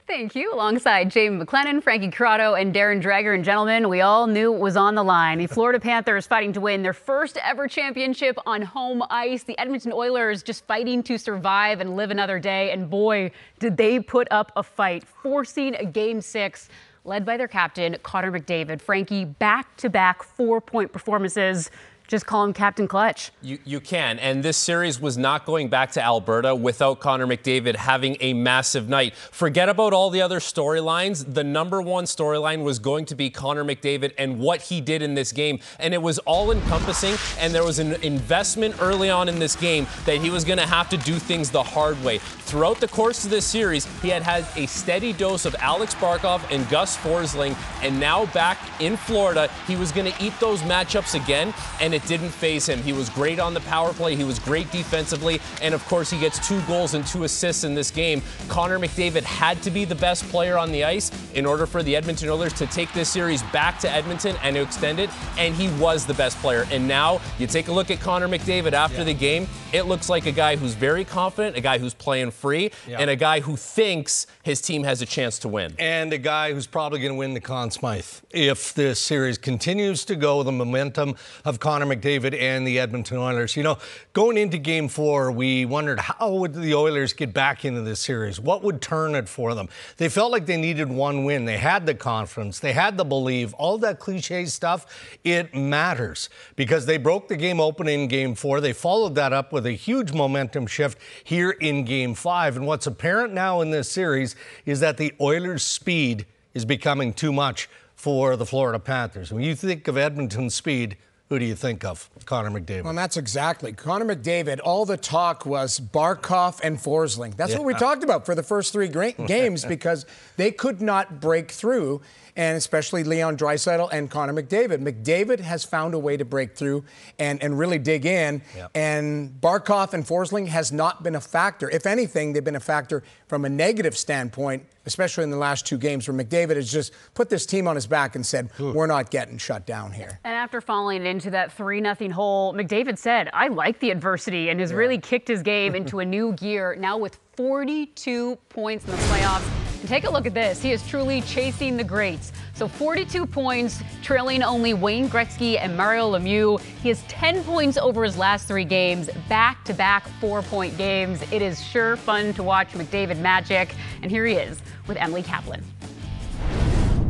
Thank you. Alongside Jamie McLennan, Frankie Corrado, and Darren Dreger. And gentlemen, we all knew it was on the line. The Florida Panthers fighting to win their first ever championship on home ice. The Edmonton Oilers just fighting to survive and live another day. And boy, did they put up a fight, forcing a Game 6 led by their captain, Connor McDavid. Frankie, back-to-back 4-point performances. Just call him Captain Clutch. You can. And this series was not going back to Alberta without Connor McDavid having a massive night. Forget about all the other storylines. The number one storyline was going to be Connor McDavid and what he did in this game. And it was all encompassing. And there was an investment early on in this game that he was going to have to do things the hard way. Throughout the course of this series, he had a steady dose of Alex Barkov and Gus Forsling. And now back in Florida, he was going to eat those matchups again. And it didn't faze him. He was great on the power play. He was great defensively. And of course, he gets 2 goals and 2 assists in this game. Connor McDavid had to be the best player on the ice in order for the Edmonton Oilers to take this series back to Edmonton and to extend it. And he was the best player. And now you take a look at Connor McDavid after the game. It looks like a guy who's very confident, a guy who's playing free, and a guy who thinks his team has a chance to win. And a guy who's probably going to win the Conn Smythe if this series continues to go, the momentum of Connor McDavid and the Edmonton Oilers. You know, going into Game 4, we wondered how would the Oilers get back into this series? What would turn it for them? They felt like they needed one win. They had the confidence. They had the belief. All that cliche stuff, it matters because they broke the game open in Game 4. They followed that up with a huge momentum shift here in Game 5. And what's apparent now in this series is that the Oilers' speed is becoming too much for the Florida Panthers. When you think of Edmonton's speed, who do you think of? Connor McDavid. Well, that's exactly. Connor McDavid, all the talk was Barkov and Forsling. That's what we talked about for the first 3 games because they could not break through, and especially Leon Draisaitl and Connor McDavid. McDavid has found a way to break through and really dig in, and Barkov and Forsling has not been a factor. If anything, they've been a factor from a negative standpoint, especially in the last 2 games where McDavid has just put this team on his back and said, we're not getting shut down here. And after falling into that 3-0 hole, McDavid said, I like the adversity, and has really kicked his game into a new gear, now with 42 points in the playoffs. And take a look at this. He is truly chasing the greats. So 42 points, trailing only Wayne Gretzky and Mario Lemieux. He has 10 points over his last 3 games, back-to-back 4-point games. It is sure fun to watch McDavid magic. And here he is with Emily Kaplan.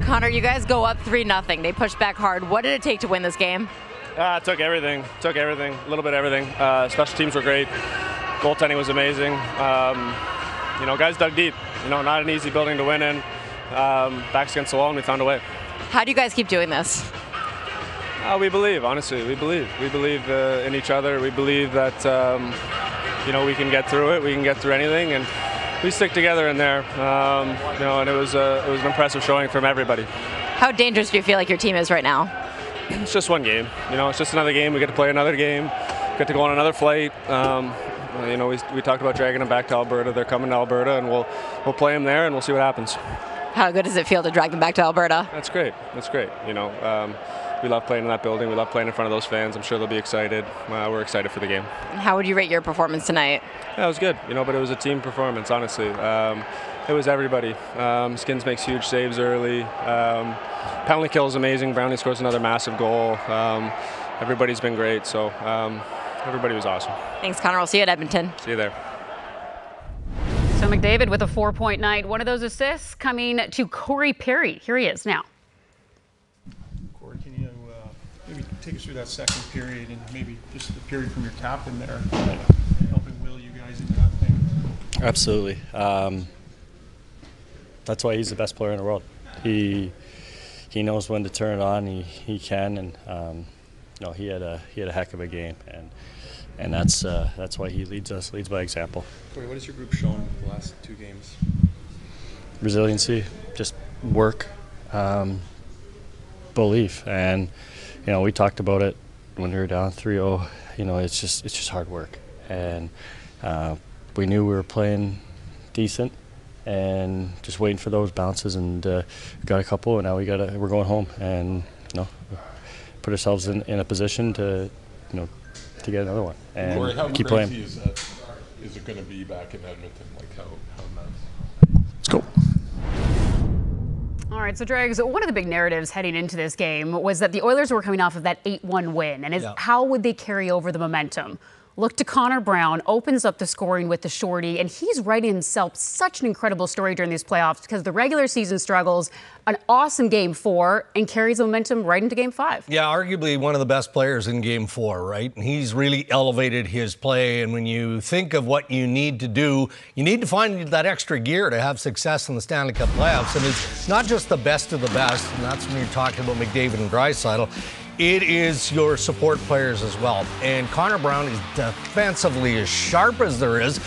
Connor, you guys go up 3-0. They pushed back hard. What did it take to win this game? It took everything. A little bit of everything. Special teams were great. Goaltending was amazing. Guys dug deep. Not an easy building to win in. Backs against the wall, and we found a way. How do you guys keep doing this? We believe, honestly. We believe. We believe in each other. We believe that, we can get through it. We can get through anything, and we stick together in there. And it was an impressive showing from everybody. How dangerous do you feel like your team is right now? It's just one game. It's just another game. We get to play another game. Get to go on another flight. We talked about dragging them back to Alberta. They're coming to Alberta, and we'll play them there, and we'll see what happens. How good does it feel to drag them back to Alberta? That's great. We love playing in that building. We love playing in front of those fans. I'm sure they'll be excited. We're excited for the game. And how would you rate your performance tonight? Yeah, it was good. But it was a team performance, honestly. It was everybody. Skins makes huge saves early. Penalty kill is amazing. Brownie scores another massive goal. Everybody's been great. So everybody was awesome. Thanks, Connor. We'll see you at Edmonton. See you there. So McDavid with a 4-point night. One of those assists coming to Corey Perry. Here he is now. Corey, can you maybe take us through that second period and maybe just the period from your captain there, helping will you guys into that thing? Absolutely. That's why he's the best player in the world. He knows when to turn it on. He can, and he had a heck of a game, and that's why he leads by example. Corey, what has your group shown the last 2 games? Resiliency, just work, belief, and we talked about it when we were down 3-0. It's just hard work, and we knew we were playing decent and just waiting for those bounces, and got a couple, and now we're going home and put ourselves in a position to to get another one and Corey, how keep crazy playing. Is it going to be back in Edmonton? Like how nuts? Let's go. All right, so Dregs, one of the big narratives heading into this game was that the Oilers were coming off of that 8-1 win, and how would they carry over the momentum? Look to Connor Brown, opens up the scoring with the shorty, and he's writing himself such an incredible story during these playoffs because the regular season struggles, an awesome Game 4, and carries the momentum right into Game 5. Yeah, arguably one of the best players in Game 4, right? And he's really elevated his play, and when you think of what you need to do, you need to find that extra gear to have success in the Stanley Cup playoffs. And it's not just the best of the best, and that's when you're talking about McDavid and Draisaitl. It is your support players as well. And Connor Brown is defensively as sharp as there is,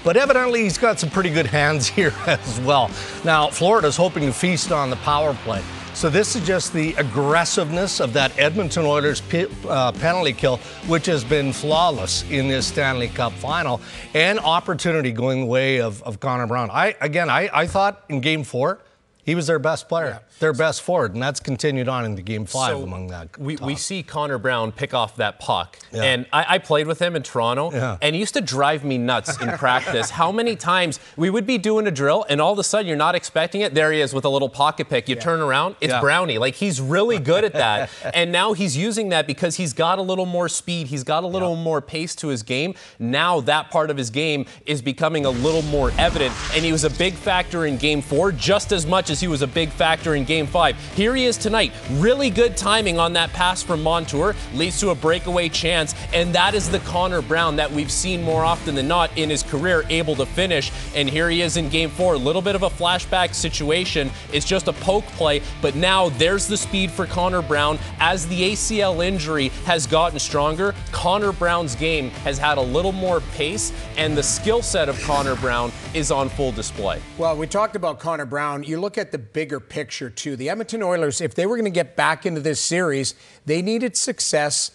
but evidently he's got some pretty good hands here as well. Now, Florida's hoping to feast on the power play. So this is just the aggressiveness of that Edmonton Oilers penalty kill, which has been flawless in this Stanley Cup final, and opportunity going the way of Connor Brown. I thought in Game 4, he was their best player, their best forward, and that's continued on into Game 5 among that. We see Connor Brown pick off that puck, and I played with him in Toronto, and he used to drive me nuts in practice. How many times we would be doing a drill, and all of a sudden you're not expecting it. There he is with a little pocket pick. You turn around, it's Brownie. Like, he's really good at that, and now he's using that because he's got a little more speed. He's got a little more pace to his game. Now that part of his game is becoming a little more evident, and he was a big factor in Game 4 just as much as he was a big factor in Game 5. Here he is tonight. Really good timing on that pass from Montour. Leads to a breakaway chance, and that is the Connor Brown that we've seen more often than not in his career, able to finish. And here he is in Game 4. A little bit of a flashback situation. It's just a poke play, but now there's the speed for Connor Brown. As the ACL injury has gotten stronger, Connor Brown's game has had a little more pace, and the skill set of Connor Brown is on full display. Well, we talked about Connor Brown. You look at the bigger picture, too. The Edmonton Oilers, if they were going to get back into this series, they needed success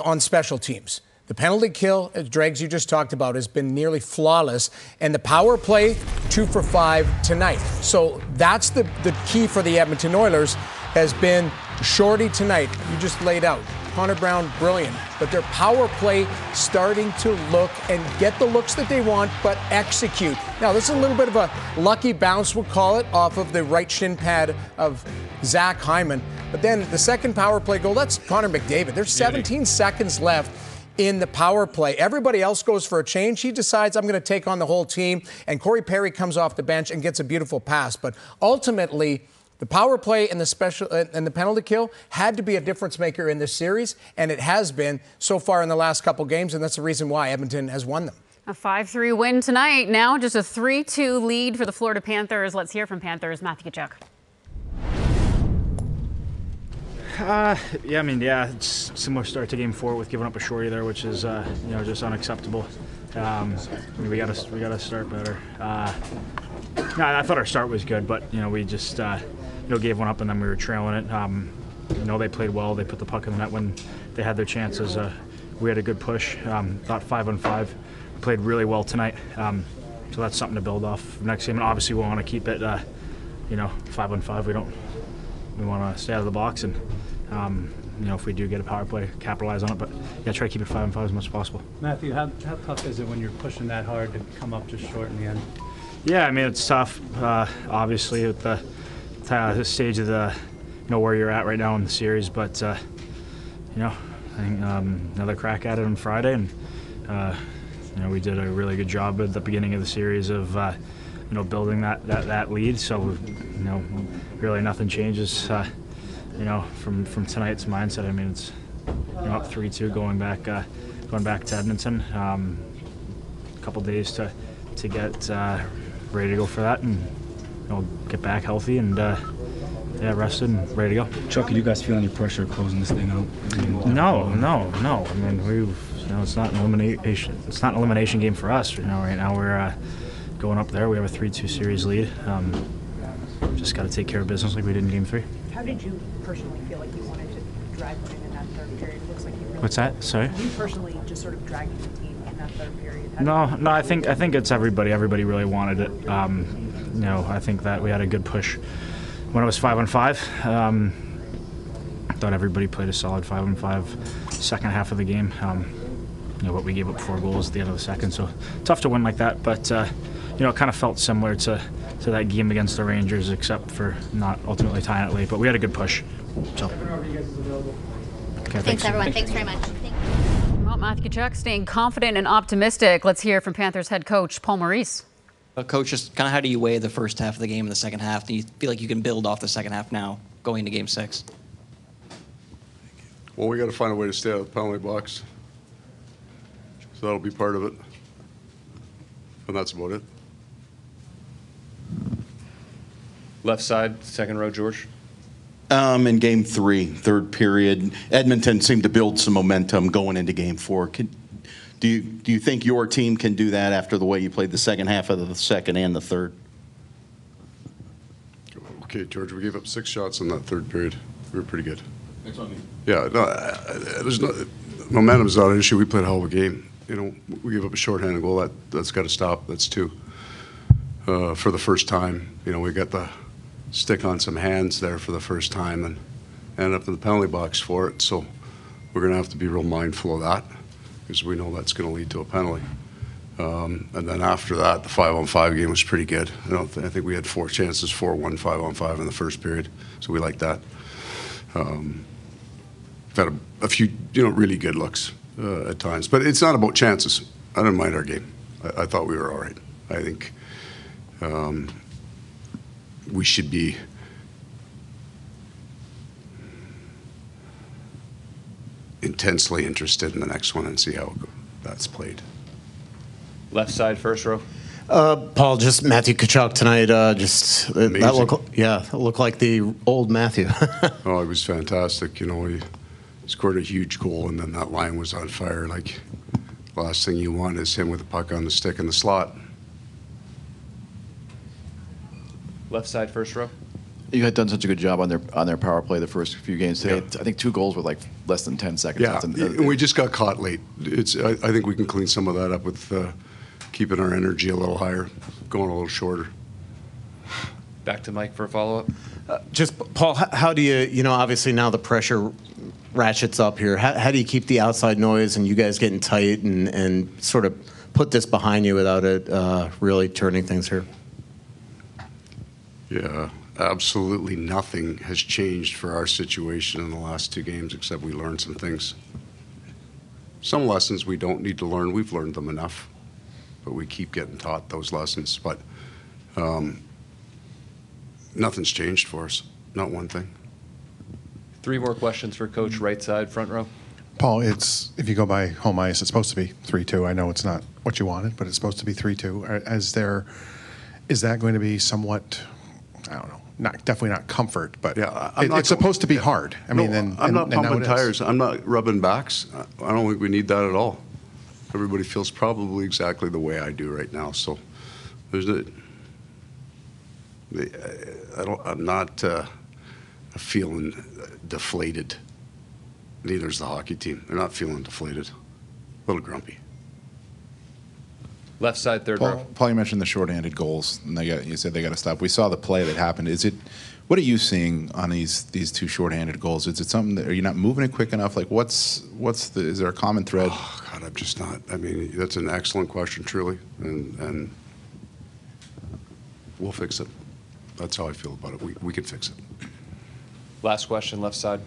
on special teams. The penalty kill, as Dregs you just talked about, has been nearly flawless. And the power play, 2 for 5 tonight. So that's the key for the Edmonton Oilers, has been shorty tonight. You just laid out. Connor Brown, brilliant. But their power play starting to look and get the looks that they want, but execute. Now, this is a little bit of a lucky bounce, we'll call it, off of the right shin pad of Zach Hyman. But then the second power play goal, that's Connor McDavid. There's 17 seconds left in the power play. Everybody else goes for a change. He decides, I'm going to take on the whole team. And Corey Perry comes off the bench and gets a beautiful pass. But ultimately, the power play and the penalty kill had to be a difference maker in this series, and it has been so far in the last couple games, and that's the reason why Edmonton has won them. A 5-3 win tonight. Now just a 3-2 lead for the Florida Panthers. Let's hear from Panthers Matthew Tkachuk. It's similar start to Game 4 with giving up a shorty there, which is just unacceptable. We gotta start better. I thought our start was good, but we just gave one up and then we were trailing it. They played well. They put the puck in the net when they had their chances. We had a good push. Thought 5-on-5. Played really well tonight. So that's something to build off next game. And obviously we want to keep it 5-on-5. We want to stay out of the box and if we do get a power play, capitalize on it. But try to keep it 5-on-5 as much as possible. Matthew, how tough is it when you're pushing that hard to come up just short in the end? Yeah, it's tough. Obviously, at the stage of the where you're at right now in the series, but I think another crack at it on Friday, and we did a really good job at the beginning of the series of building that lead. So really nothing changes. From tonight's mindset. It's up 3-2 going back to Edmonton. A couple days to get ready to go for that, and get back healthy and rested and ready to go. Chuck, are you guys feeling any pressure closing this thing out? No. It's not an elimination. It's not an elimination game for us. Right now we're going up there. We have a 3-2 series lead. Just got to take care of business like we did in Game 3. How did you personally feel like you wanted to drag one in that third period? It looks like you really. What's that? Sorry. You personally just sort of dragging the team in that third period. No. I think it's everybody. Everybody really wanted it. I think that we had a good push when it was 5-on-5. I thought everybody played a solid 5-on-5 second half of the game. But we gave up 4 goals at the end of the second, so tough to win like that. But it kind of felt similar to to that game against the Rangers, except for not ultimately tying it late. But we had a good push. So. Okay, thanks everyone. Thanks very much. Well, Matthew Tkachuk staying confident and optimistic. Let's hear from Panthers head coach Paul Maurice. Coach, just kind of how do you weigh the first half of the game and the second half? Do you feel like you can build off the second half now going into Game 6? Well, we got to find a way to stay out of the penalty box. So that'll be part of it. And that's about it. Left side, second row, George. In Game 3, third period, Edmonton seemed to build some momentum going into Game 4. Do you think your team can do that after the way you played the second half of the second and the third? Okay, George, we gave up 6 shots in that third period. We were pretty good. That's on me. Yeah, no, momentum's not an issue. We played a hell of a game. You know, we gave up a shorthanded goal. That's got to stop. That's 2. For the first time, you know, we got the stick on some hands there for the first time and ended up in the penalty box for it. So we're going to have to be real mindful of that because we know that's going to lead to a penalty. And then after that, the 5-on-5 game was pretty good. I think we had 4 chances, 4-1, 5-on-5 in the first period. So we like that. We've had a few, you know, really good looks at times. But it's not about chances. I didn't mind our game. I thought we were all right. I think we should be intensely interested in the next one and see how that's played. Left side, first row. Paul, just Matthew Tkachuk tonight. That looked like the old Matthew. Oh, it was fantastic. You know, he scored a huge goal, and then that line was on fire. Like, the last thing you want is him with the puck on the stick in the slot. Left side, first row. You had done such a good job on their power play the first few games today. Yeah. I think 2 goals were like less than 10 seconds. Yeah, and we just got caught late. I think we can clean some of that up with keeping our energy a little higher, going a little shorter. Back to Mike for a follow-up. Just, Paul, how do you know, obviously now the pressure ratchets up here. How do you keep the outside noise and you guys getting tight and sort of put this behind you without it really turning things here? Yeah, absolutely nothing has changed for our situation in the last 2 games except we learned some things. Some lessons we don't need to learn. We've learned them enough, but we keep getting taught those lessons. But nothing's changed for us, not one thing. 3 more questions for Coach, right side, front row. Paul, if you go by home ice, it's supposed to be 3-2. I know it's not what you wanted, but it's supposed to be 3-2. Is that going to be somewhat, I don't know, definitely not comfort, but yeah, it's supposed to be hard. I mean, I'm not pumping tires. I'm not rubbing backs. I don't think we need that at all. Everybody feels probably exactly the way I do right now. So I'm not feeling deflated. Neither is the hockey team. They're not feeling deflated. A little grumpy. Left side, third row. Paul, you mentioned the shorthanded goals, and you said they got to stop. We saw the play that happened. What are you seeing on these 2 shorthanded goals? Is it something that, are you not moving it quick enough? Like, is there a common thread? Oh God, I'm just not. I mean, that's an excellent question, truly, and we'll fix it. That's how I feel about it. We can fix it. Last question, left side.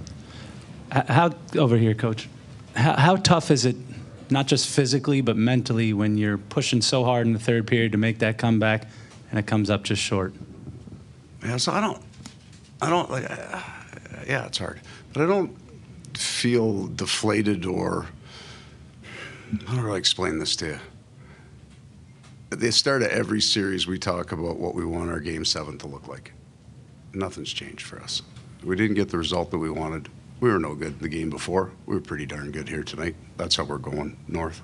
How over here, Coach? How tough is it, not just physically but mentally, when you're pushing so hard in the third period to make that comeback and it comes up just short? Yeah, so I don't like. Yeah, it's hard, but I don't feel deflated or. How do I explain this to you? At the start of every series, we talk about what we want our Game 7 to look like. Nothing's changed for us. We didn't get the result that we wanted. We were no good the game before. We were pretty darn good here tonight. That's how we're going north.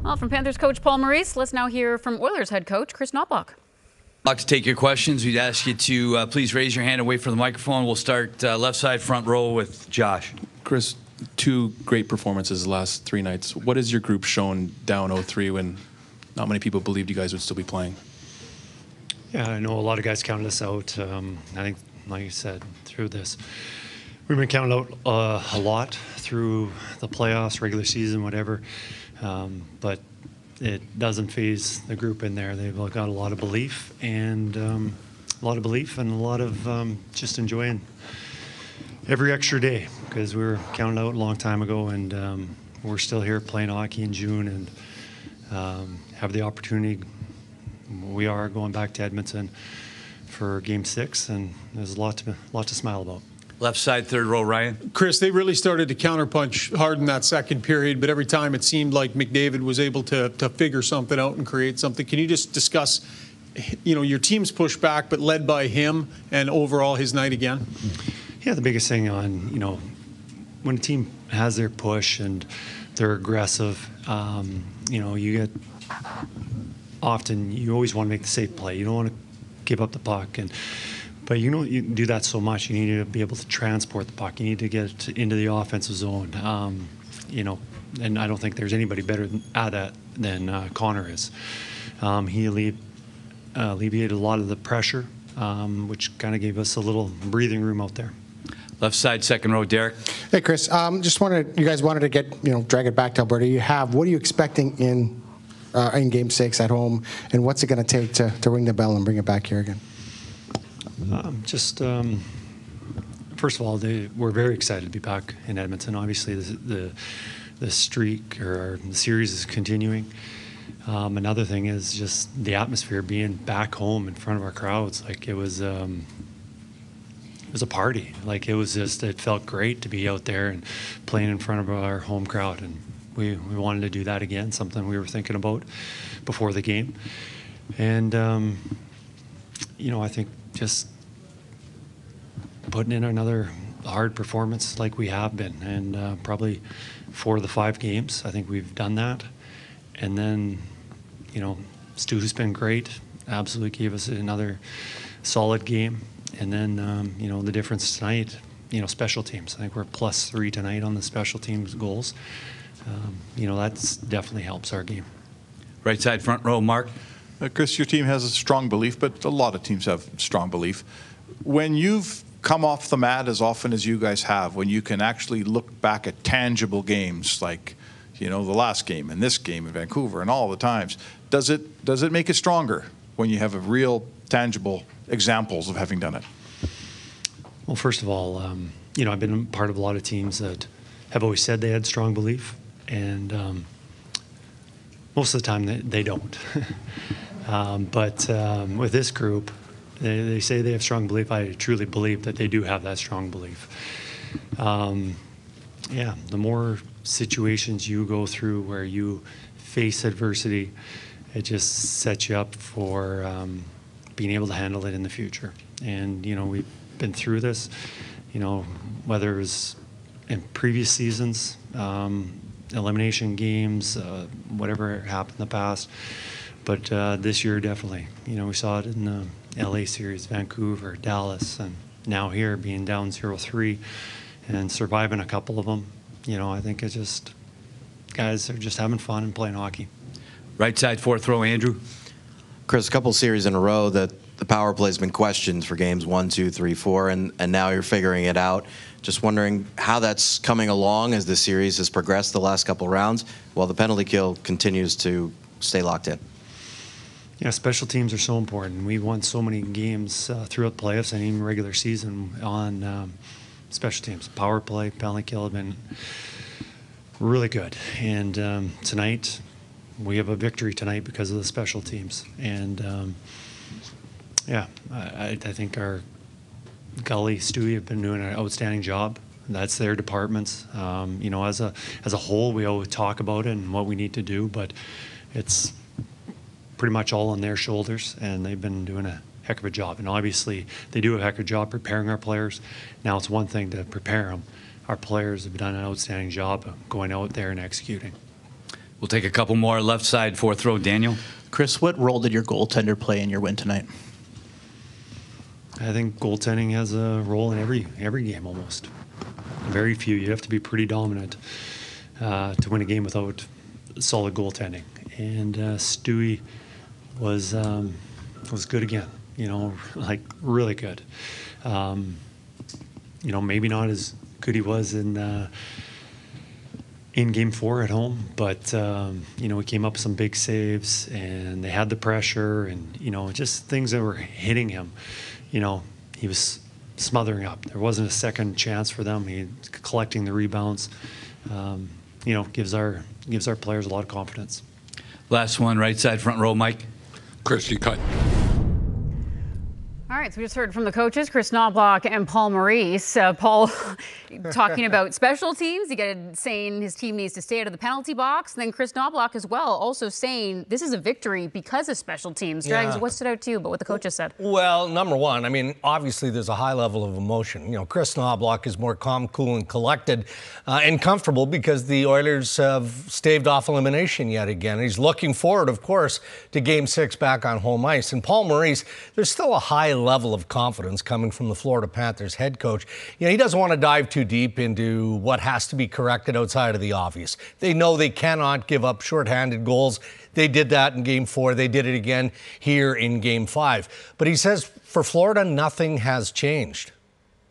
Well, from Panthers coach Paul Maurice, let's now hear from Oilers head coach Chris Knoblauch. I'd like to take your questions. We'd ask you to please raise your hand and wait for the microphone. We'll start left side, front row with Josh. Chris, 2 great performances the last 3 nights. What has your group shown down 0-3 when not many people believed you guys would still be playing? Yeah, I know a lot of guys counted us out. I think, like you said, through this, we've been counted out a lot through the playoffs, regular season, whatever. But it doesn't phase the group in there. They've got a lot of belief and a lot of just enjoying every extra day, because we were counted out a long time ago, and we're still here playing hockey in June and have the opportunity. We are going back to Edmonton for Game 6, and there's a lot to smile about. Left side, third row, Ryan. Chris, they really started to counterpunch hard in that second period, but every time it seemed like McDavid was able to figure something out and create something. Can you just discuss, your team's push back, but led by him, and overall his night again? Yeah, the biggest thing on, when a team has their push and they're aggressive, you get often, you always want to make the safe play. You don't want to give up the puck, but you do that so much. You need to be able to transport the puck. You need to get into the offensive zone. And I don't think there's anybody better at that than Connor is. He alleviated a lot of the pressure, which kind of gave us a little breathing room out there. Left side, second row, Derek. Hey, Chris. You guys wanted to get, drag it back to Alberta. What are you expecting in Game 6 at home, and what's it going to take to ring the bell and bring it back here again? First of all, we're very excited to be back in Edmonton. Obviously, the streak or the series is continuing. Another thing is just the atmosphere, being back home in front of our crowds. Like, it was a party. Like, it felt great to be out there and playing in front of our home crowd, and we wanted to do that again, something we were thinking about before the game. And I think just putting in another hard performance like we have been, and probably 4 of the 5 games, I think we've done that. And then, Stu's been great, absolutely gave us another solid game. And then, the difference tonight, special teams. I think we're +3 tonight on the special teams goals. That's definitely helps our game. Right side, front row, Mark. Chris, your team has a strong belief, but a lot of teams have strong belief. When you've come off the mat as often as you guys have, when you can actually look back at tangible games like, the last game and this game in Vancouver and all the times, does it make it stronger when you have a real tangible examples of having done it? Well, first of all, I've been part of a lot of teams that have always said they had strong belief, and most of the time they don't. But with this group, they say they have strong belief. I truly believe that they do have that strong belief. The more situations you go through where you face adversity, it just sets you up for being able to handle it in the future. And, we've been through this, whether it was in previous seasons, elimination games, whatever happened in the past. But this year, definitely. We saw it in the LA series, Vancouver, Dallas, and now here being down 0-3 and surviving a couple of them. I think it's just, guys are just having fun and playing hockey. Right side, fourth row, Andrew. Chris, a couple series in a row that the power play has been questioned for games 1, 2, 3, 4, and now you're figuring it out. Just wondering how that's coming along as the series has progressed the last couple rounds, while the penalty kill continues to stay locked in. Yeah, special teams are so important. We've won so many games throughout the playoffs and even regular season on special teams. Power play, penalty kill have been really good. And tonight, we have a victory tonight because of the special teams. And I think our Gully, Stewie have been doing an outstanding job. That's their departments. As a whole, we always talk about it and what we need to do, but it's pretty much all on their shoulders, and they've been doing a heck of a job. And obviously, they do a heck of a job preparing our players. Now it's one thing to prepare them. Our players have done an outstanding job of going out there and executing. We'll take a couple more. Left side, fourth row, Daniel. Chris, what role did your goaltender play in your win tonight? I think goaltending has a role in every game almost. Very few. You have to be pretty dominant to win a game without solid goaltending. And Stewie was good again. Like really good. Maybe not as good he was in in Game 4 at home, but we came up with some big saves, and they had the pressure, and just things that were hitting him. He was smothering up. There wasn't a second chance for them. He collecting the rebounds. Gives our players a lot of confidence. Last one, right side front row, Mike. Chris, you cut. All right, so we just heard from the coaches, Chris Knobloch and Paul Maurice. Paul talking about special teams. Saying his team needs to stay out of the penalty box. And then Chris Knobloch as well, also saying this is a victory because of special teams. Drags, what stood out to you about what the coaches said? Well, number one, I mean, obviously there's a high level of emotion. Chris Knobloch is more calm, cool, and collected and comfortable because the Oilers have staved off elimination yet again. He's looking forward, of course, to Game 6 back on home ice. And Paul Maurice, there's still a high level of confidence coming from the Florida Panthers head coach. He doesn't want to dive too deep into what has to be corrected outside of the obvious. They know they cannot give up shorthanded goals. They did that in Game 4. They did it again here in Game 5. But he says for Florida, nothing has changed.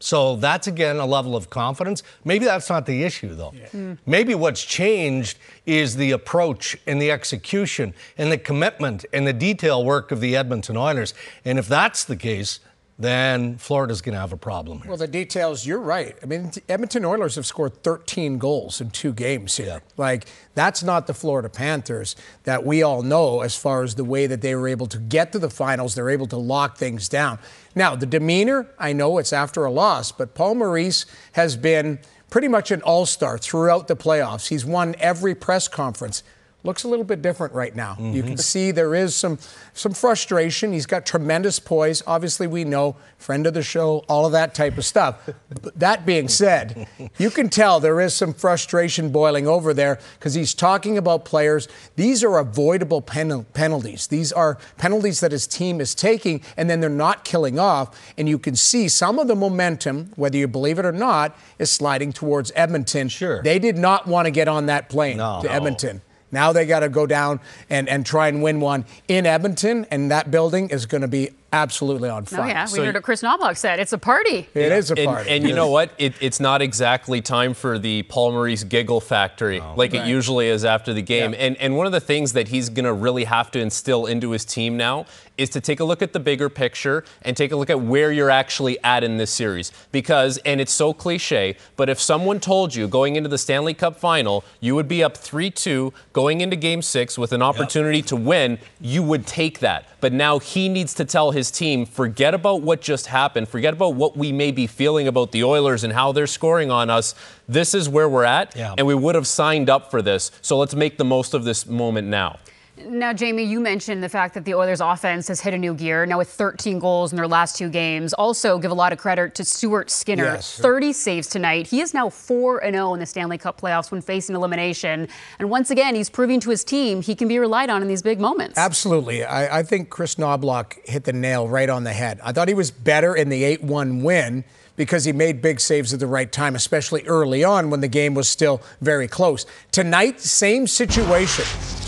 So that's, again, a level of confidence. Maybe that's not the issue, though. Yeah. Maybe what's changed is the approach and the execution and the commitment and the detail work of the Edmonton Oilers. And if that's the case, then Florida's going to have a problem here. Well, the details, you're right. I mean, Edmonton Oilers have scored 13 goals in 2 games here. Like, that's not the Florida Panthers that we all know as far as the way that they were able to get to the finals. They're able to lock things down. Now, the demeanor, I know it's after a loss, but Paul Maurice has been pretty much an all-star throughout the playoffs. He's won every press conference. Looks a little bit different right now. Mm-hmm. You can see there is some frustration. He's got tremendous poise. Obviously, we know, friend of the show, all of that type of stuff. But that being said, you can tell there is some frustration boiling over there because he's talking about players. These are avoidable penalties. These are penalties that his team is taking, and then they're not killing off. And you can see some of the momentum, whether you believe it or not, is sliding towards Edmonton. Sure. They did not want to get on that plane to Edmonton. Now they got to go down and try and win one in Edmonton, and that building is going to be absolutely on fire. Oh, yeah. We heard what Chris Knobloch said. It's a party. It is a party. And you know what? It's not exactly time for the Paul Maurice giggle factory like it usually is after the game. Yeah. And one of the things that he's going to really have to instill into his team now is to take a look at the bigger picture and take a look at where you're actually at in this series. Because, and it's so cliche, but if someone told you going into the Stanley Cup final, you would be up 3-2 going into Game 6 with an opportunity to win, you would take that. But now he needs to tell his team, forget about what just happened, forget about what we may be feeling about the Oilers and how they're scoring on us. This is where we're at, and we would have signed up for this. So let's make the most of this moment now. Now, Jamie, you mentioned the fact that the Oilers' offense has hit a new gear, now with 13 goals in their last 2 games. Also, give a lot of credit to Stuart Skinner. Yes. 30 saves tonight. He is now 4-0 in the Stanley Cup playoffs when facing elimination. And once again, he's proving to his team he can be relied on in these big moments. Absolutely. I think Chris Knobloch hit the nail right on the head. I thought he was better in the 8-1 win because he made big saves at the right time, especially early on when the game was still very close. Tonight, same situation.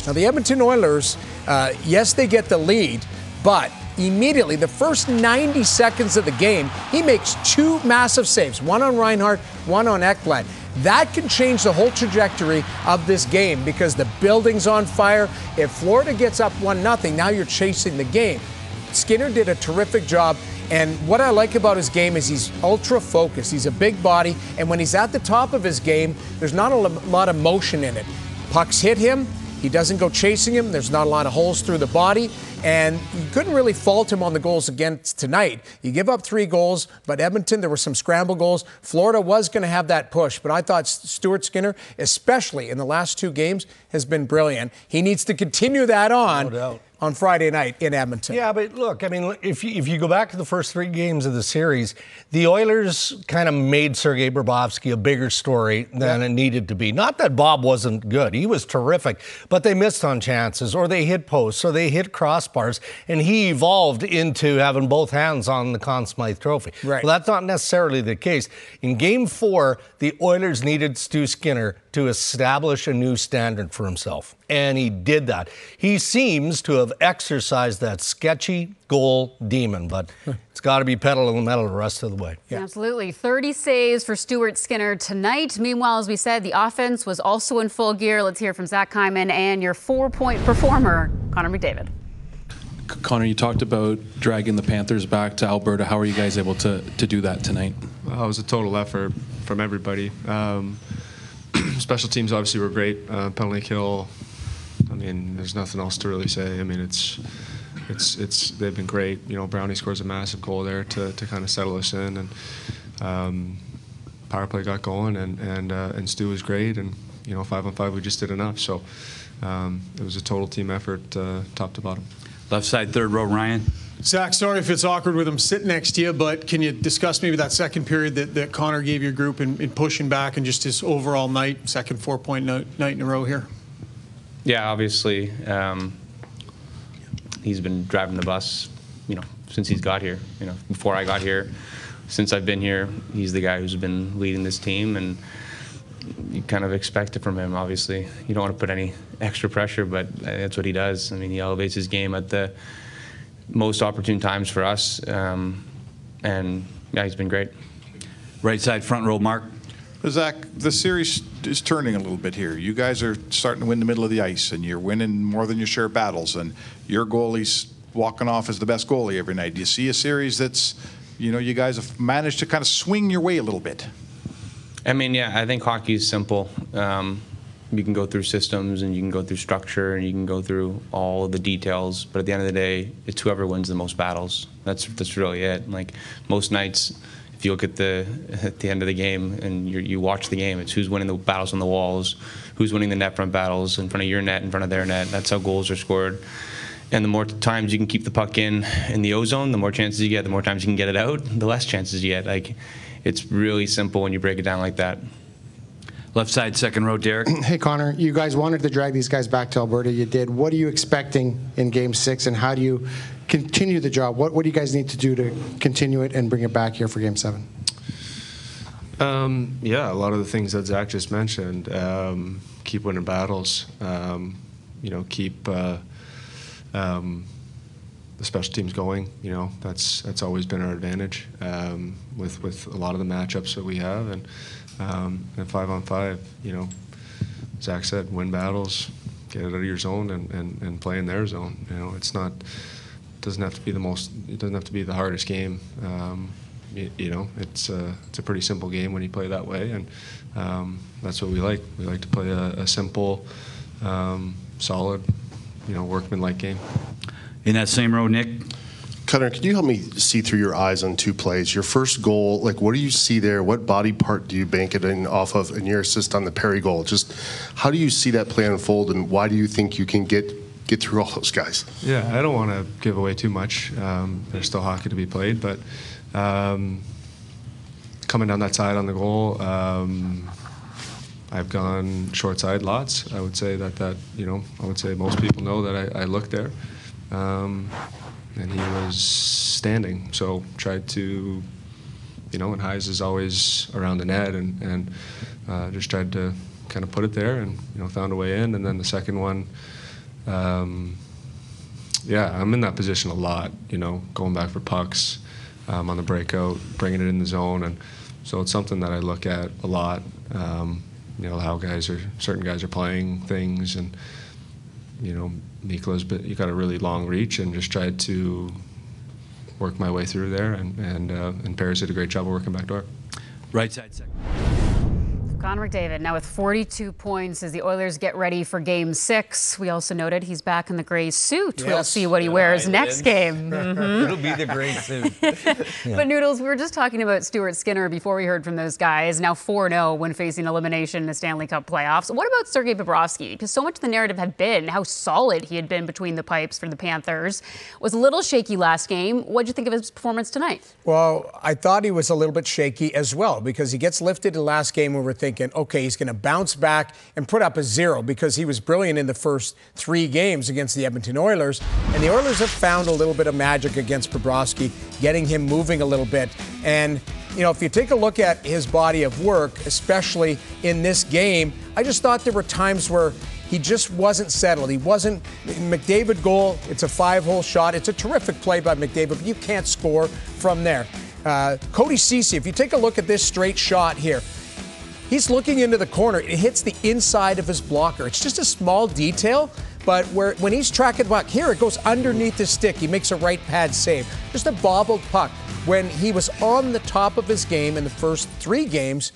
Now, the Edmonton Oilers, yes, they get the lead, but immediately, the first 90 seconds of the game, he makes 2 massive saves, one on Reinhart, one on Ekblad. That can change the whole trajectory of this game because the building's on fire. If Florida gets up 1-0, now you're chasing the game. Skinner did a terrific job. And what I like about his game is he's ultra focused. He's a big body. And when he's at the top of his game, there's not a lot of motion in it. Pucks hit him. He doesn't go chasing him. There's not a lot of holes through the body. And you couldn't really fault him on the goals against tonight. You give up 3 goals, but Edmonton, there were some scramble goals. Florida was going to have that push, but I thought Stuart Skinner, especially in the last 2 games, has been brilliant. He needs to continue that on Friday night in Edmonton. Yeah, but look, I mean, if you go back to the first 3 games of the series, the Oilers kind of made Sergei Bobrovsky a bigger story than it needed to be. Not that Bob wasn't good. He was terrific, but they missed on chances, or they hit posts, or they hit crossbars, and he evolved into having both hands on the Conn Smythe Trophy. Right. Well, that's not necessarily the case. In Game 4, the Oilers needed Stu Skinner to establish a new standard for himself, and he did that. He seems to have exorcised that sketchy goal demon, but it's got to be pedal to the metal the rest of the way. Yeah. Absolutely. 30 saves for Stuart Skinner tonight. Meanwhile, as we said, the offense was also in full gear. Let's hear from Zach Hyman and your 4-point performer, Connor McDavid. Connor, you talked about dragging the Panthers back to Alberta. How are you guys able to do that tonight? Well, it was a total effort from everybody. Special teams obviously were great. Penalty kill. I mean, there's nothing else to really say. I mean, it's they've been great. You know, Brownie scores a massive goal there to kind of settle us in, and power play got going, and Stu was great, and 5-on-5 we just did enough. So it was a total team effort, top to bottom. Left side, third row, Ryan. Zach, sorry if it's awkward with him sitting next to you, but can you discuss maybe that second period that Connor gave your group in pushing back and just his overall night, second 4-point night in a row here? Yeah, obviously, he's been driving the bus, since he's got here. Before I got here, since I've been here, he's the guy who's been leading this team, and you kind of expect it from him, obviously. You don't want to put any extra pressure, but that's what he does. I mean, he elevates his game at the most opportune times for us, and yeah, he's been great. Right side, front row, Mark. Zach, the series is turning a little bit here. You guys are starting to win the middle of the ice, and you're winning more than your share of battles, and your goalie's walking off as the best goalie every night. Do you see a series that's, you guys have managed to kind of swing your way a little bit? I mean, yeah, I think hockey is simple. You can go through systems, and you can go through structure, and you can go through all of the details, but at the end of the day, it's whoever wins the most battles. That's really it. Like, most nights, if you look at the end of the game and you watch the game, it's who's winning the battles on the walls, who's winning the net front battles in front of your net, in front of their net. That's how goals are scored. And the more times you can keep the puck in the O-zone, the more chances you get. The more times you can get it out, the less chances you get. Like, it's really simple when you break it down like that. Left side, second row, Derek. Hey, Connor, you guys wanted to drag these guys back to Alberta. You did. What are you expecting in Game 6, and how do you continue the job? What do you guys need to do to continue it and bring it back here for Game 7? Yeah, a lot of the things that Zach just mentioned. Keep winning battles. Keep the special teams going. That's always been our advantage with a lot of the matchups that we have, and 5-on-5. Zach said, win battles, get it out of your zone, and play in their zone. It doesn't have to be the hardest game. It's a pretty simple game when you play that way, and that's what we like. We like to play a simple, solid, workman-like game. In that same row, Nick. Connor, can you help me see through your eyes on two plays? Your first goal, what do you see there? What body part do you bank it in off of? And your assist on the Perry goal. Just how do you see that play unfold, and why do you think you can get through all those guys? Yeah, I don't want to give away too much. There's still hockey to be played, but coming down that side on the goal, I've gone short side lots. I would say that I would say most people know that I looked there. And he was standing, so tried to, and Heise is always around the net, and just tried to kind of put it there, and found a way in. And then the second one, yeah, I'm in that position a lot, going back for pucks on the breakout, bringing it in the zone, and so it's something that I look at a lot. How certain guys are playing things, and Nikola's you got a really long reach, and just tried to work my way through there, and Paris did a great job of working back door. Right side, second. Connor McDavid now with 42 points as the Oilers get ready for Game 6. We also noted he's back in the gray suit. Yes. We'll see what he wears next game. It'll be the gray suit. But Noodles, we were just talking about Stuart Skinner before we heard from those guys. Now 4-0 when facing elimination in the Stanley Cup playoffs. What about Sergei Bobrovsky? Because so much of the narrative had been how solid he had been between the pipes for the Panthers. Was a little shaky last game. What did you think of his performance tonight? Well, I thought he was a little bit shaky as well, because he gets lifted the last game when we're thinking, okay, he's going to bounce back and put up a 0, because he was brilliant in the first 3 games against the Edmonton Oilers. And the Oilers have found a little bit of magic against Bobrovsky, getting him moving a little bit. And, if you take a look at his body of work, especially in this game, I just thought there were times where He just wasn't settled. He wasn't. McDavid goal, it's a 5-hole shot. It's a terrific play by McDavid, but you can't score from there. Cody Ceci, if you take a look at this straight shot here, he's looking into the corner. It hits the inside of his blocker. It's just a small detail, but when he's tracking the puck, here it goes underneath his stick. He makes a right pad save. Just a bobbled puck. When he was on the top of his game in the first 3 games,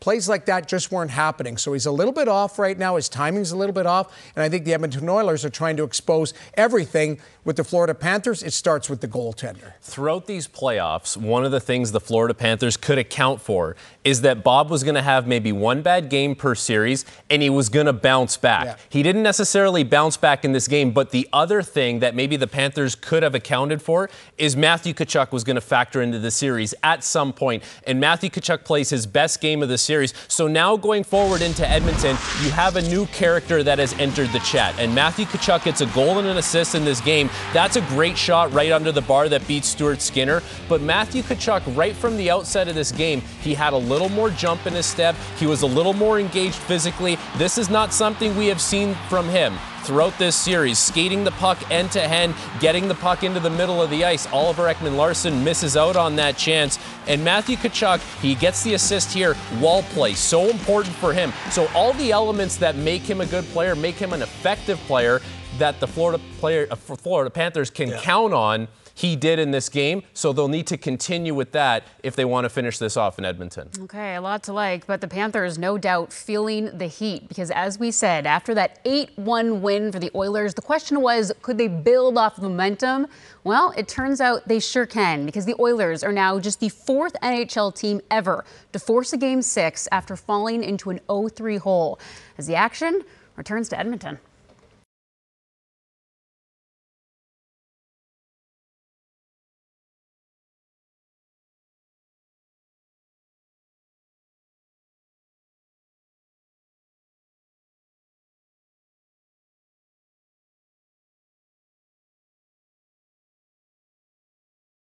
plays like that just weren't happening. So he's a little bit off right now. His timing's a little bit off. And I think the Edmonton Oilers are trying to expose everything. With the Florida Panthers, it starts with the goaltender. Throughout these playoffs, one of the things the Florida Panthers could account for is that Bob was going to have maybe 1 bad game per series, and he was going to bounce back. Yeah. He didn't necessarily bounce back in this game, but the other thing that maybe the Panthers could have accounted for is Matthew Tkachuk was going to factor into the series at some point, and Matthew Tkachuk plays his best game of the series. So now going forward into Edmonton, you have a new character that has entered the chat, and Matthew Tkachuk gets a goal and an assist in this game. That's a great shot right under the bar that beats Stuart Skinner. But Matthew Tkachuk, right from the outset of this game, he had a little more jump in his step. He was a little more engaged physically. This is not something we have seen from him throughout this series. Skating the puck end to end, getting the puck into the middle of the ice. Oliver Ekman-Larsson misses out on that chance. And Matthew Tkachuk, he gets the assist here. Wall play, so important for him. So all the elements that make him a good player, make him an effective player, that the Florida Panthers can count on, he did in this game. So they'll need to continue with that if they want to finish this off in Edmonton. Okay, a lot to like, but the Panthers no doubt feeling the heat because as we said, after that 8-1 win for the Oilers, the question was, could they build off momentum? Well, it turns out they sure can because the Oilers are now just the 4th NHL team ever to force a Game 6 after falling into an 0-3 hole. As the action returns to Edmonton.